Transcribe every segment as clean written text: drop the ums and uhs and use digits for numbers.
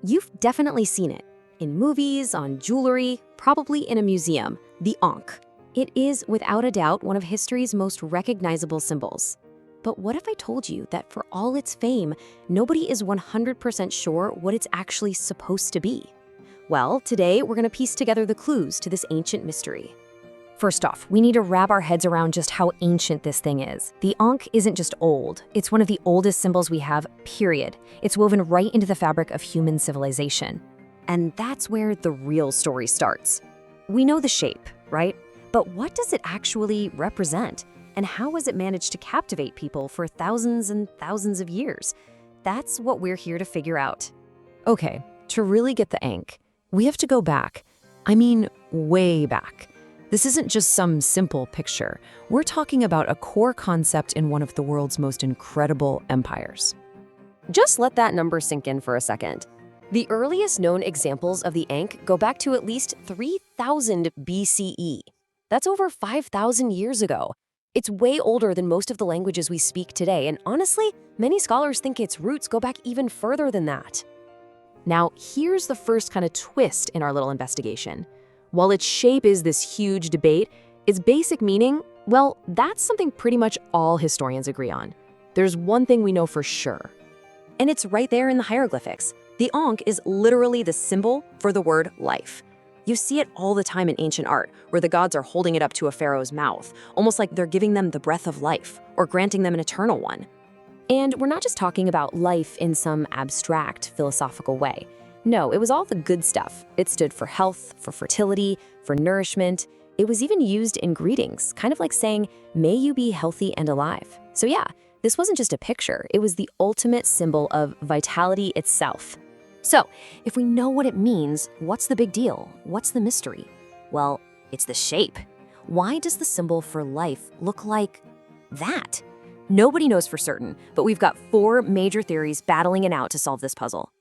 You've definitely seen it. In movies, on jewelry, probably in a museum, the Ankh. It is, without a doubt, one of history's most recognizable symbols. But what if I told you that for all its fame, nobody is 100% sure what it's actually supposed to be? Well, today we're going to piece together the clues to this ancient mystery. First off, we need to wrap our heads around just how ancient this thing is. The Ankh isn't just old, it's one of the oldest symbols we have, period. It's woven right into the fabric of human civilization. And that's where the real story starts. We know the shape, right? But what does it actually represent? And how has it managed to captivate people for thousands and thousands of years? That's what we're here to figure out. Okay, to really get the Ankh, we have to go back. I mean, way back. This isn't just some simple picture. We're talking about a core concept in one of the world's most incredible empires. Just let that number sink in for a second. The earliest known examples of the Ankh go back to at least 3000 BCE. That's over 5,000 years ago. It's way older than most of the languages we speak today, and honestly, many scholars think its roots go back even further than that. Now, here's the first kind of twist in our little investigation. While its shape is this huge debate, its basic meaning, well, that's something pretty much all historians agree on. There's one thing we know for sure. And it's right there in the hieroglyphics. The Ankh is literally the symbol for the word life. You see it all the time in ancient art, where the gods are holding it up to a pharaoh's mouth, almost like they're giving them the breath of life, or granting them an eternal one. And we're not just talking about life in some abstract, philosophical way. No, it was all the good stuff. It stood for health, for fertility, for nourishment. It was even used in greetings, kind of like saying, "May you be healthy and alive." So yeah, this wasn't just a picture, it was the ultimate symbol of vitality itself. So, if we know what it means, what's the big deal? What's the mystery? Well, it's the shape. Why does the symbol for life look like that? Nobody knows for certain, but we've got 4 major theories battling it out to solve this puzzle.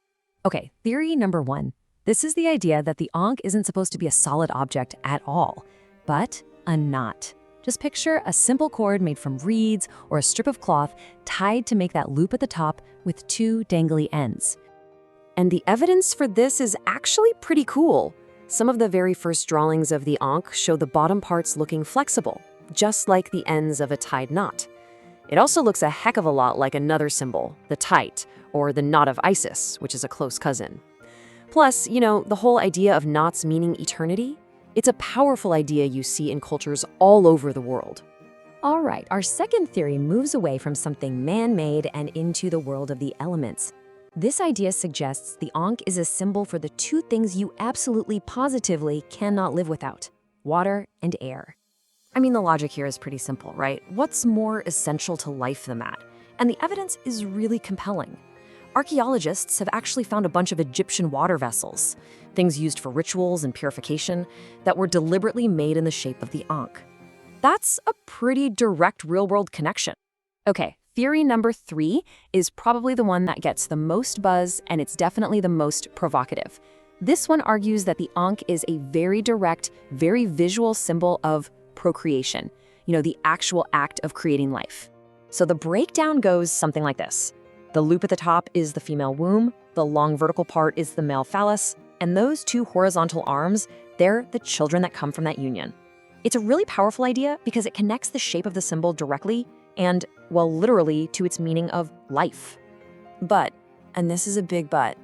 Okay, theory number 1. This is the idea that the Ankh isn't supposed to be a solid object at all, but a knot. Just picture a simple cord made from reeds or a strip of cloth tied to make that loop at the top with 2 dangly ends. And the evidence for this is actually pretty cool. Some of the very first drawings of the Ankh show the bottom parts looking flexible, just like the ends of a tied knot. It also looks a heck of a lot like another symbol, the Tite, or the knot of Isis, which is a close cousin. Plus, the whole idea of knots meaning eternity, it's a powerful idea you see in cultures all over the world. All right, our second theory moves away from something man-made and into the world of the elements. This idea suggests the Ankh is a symbol for the 2 things you absolutely positively cannot live without: water and air. I mean, the logic here is pretty simple, right? What's more essential to life than that? And the evidence is really compelling. Archaeologists have actually found a bunch of Egyptian water vessels, things used for rituals and purification, that were deliberately made in the shape of the Ankh. That's a pretty direct real-world connection. Okay, theory number 3 is probably the one that gets the most buzz, and it's definitely the most provocative. This one argues that the Ankh is a very direct, very visual symbol of procreation, the actual act of creating life. So the breakdown goes something like this. The loop at the top is the female womb, the long vertical part is the male phallus, and those 2 horizontal arms, they're the children that come from that union. It's a really powerful idea because it connects the shape of the symbol directly and, well, literally to its meaning of life. But, and this is a big but,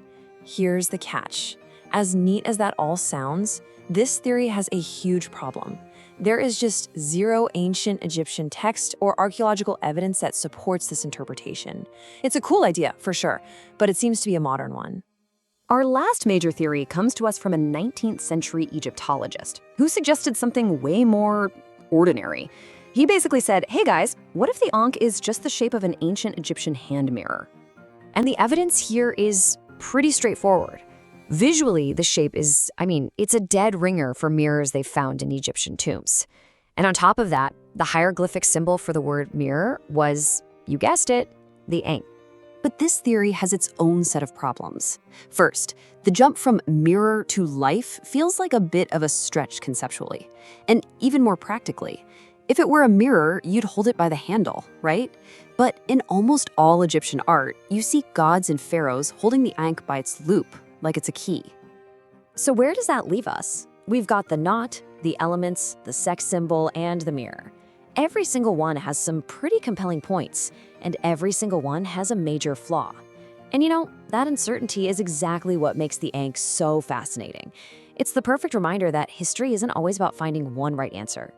here's the catch. As neat as that all sounds, this theory has a huge problem. There is just 0 ancient Egyptian text or archaeological evidence that supports this interpretation. It's a cool idea, for sure, but it seems to be a modern one. Our last major theory comes to us from a 19th century Egyptologist who suggested something way more ordinary. He basically said, hey guys, what if the Ankh is just the shape of an ancient Egyptian hand mirror? And the evidence here is pretty straightforward. Visually, the shape is, it's a dead ringer for mirrors they've found in Egyptian tombs. And on top of that, the hieroglyphic symbol for the word mirror was, you guessed it, the Ankh. But this theory has its own set of problems. First, the jump from mirror to life feels like a bit of a stretch conceptually, and even more practically. If it were a mirror, you'd hold it by the handle, right? But in almost all Egyptian art, you see gods and pharaohs holding the Ankh by its loop, like it's a key. So where does that leave us? We've got the knot, the elements, the sex symbol, and the mirror. Every single one has some pretty compelling points, and every single one has a major flaw. And that uncertainty is exactly what makes the Ankh so fascinating. It's the perfect reminder that history isn't always about finding one right answer.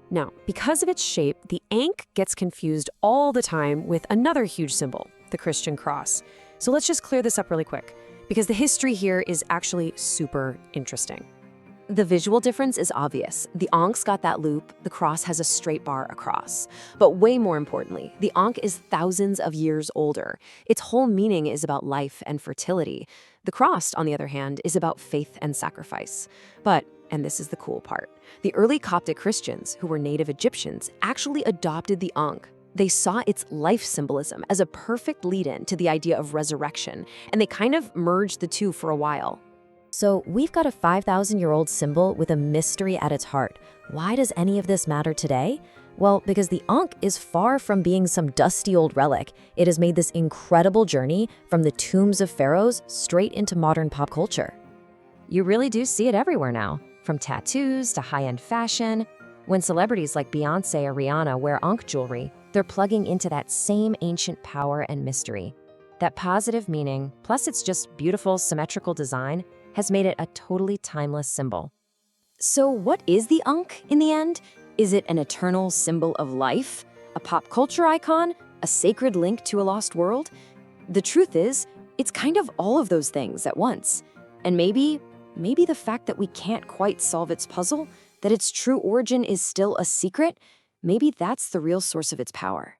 Now, because of its shape, the Ankh gets confused all the time with another huge symbol, the Christian cross. So let's just clear this up really quick, because the history here is actually super interesting. The visual difference is obvious. The Ankh's got that loop, the cross has a straight bar across. But way more importantly, the Ankh is thousands of years older. Its whole meaning is about life and fertility. The cross, on the other hand, is about faith and sacrifice. But, and this is the cool part, the early Coptic Christians, who were native Egyptians, actually adopted the Ankh. They saw its life symbolism as a perfect lead-in to the idea of resurrection, and they kind of merged the two for a while. So we've got a 5,000-year-old symbol with a mystery at its heart. Why does any of this matter today? Well, because the Ankh is far from being some dusty old relic. It has made this incredible journey from the tombs of pharaohs straight into modern pop culture. You really do see it everywhere now, from tattoos to high-end fashion. When celebrities like Beyoncé or Rihanna wear Ankh jewelry, they're plugging into that same ancient power and mystery. That positive meaning, plus its just beautiful, symmetrical design, has made it a totally timeless symbol. So what is the Ankh in the end? Is it an eternal symbol of life? A pop culture icon? A sacred link to a lost world? The truth is, it's kind of all of those things at once. And maybe the fact that we can't quite solve its puzzle, that its true origin is still a secret, maybe that's the real source of its power.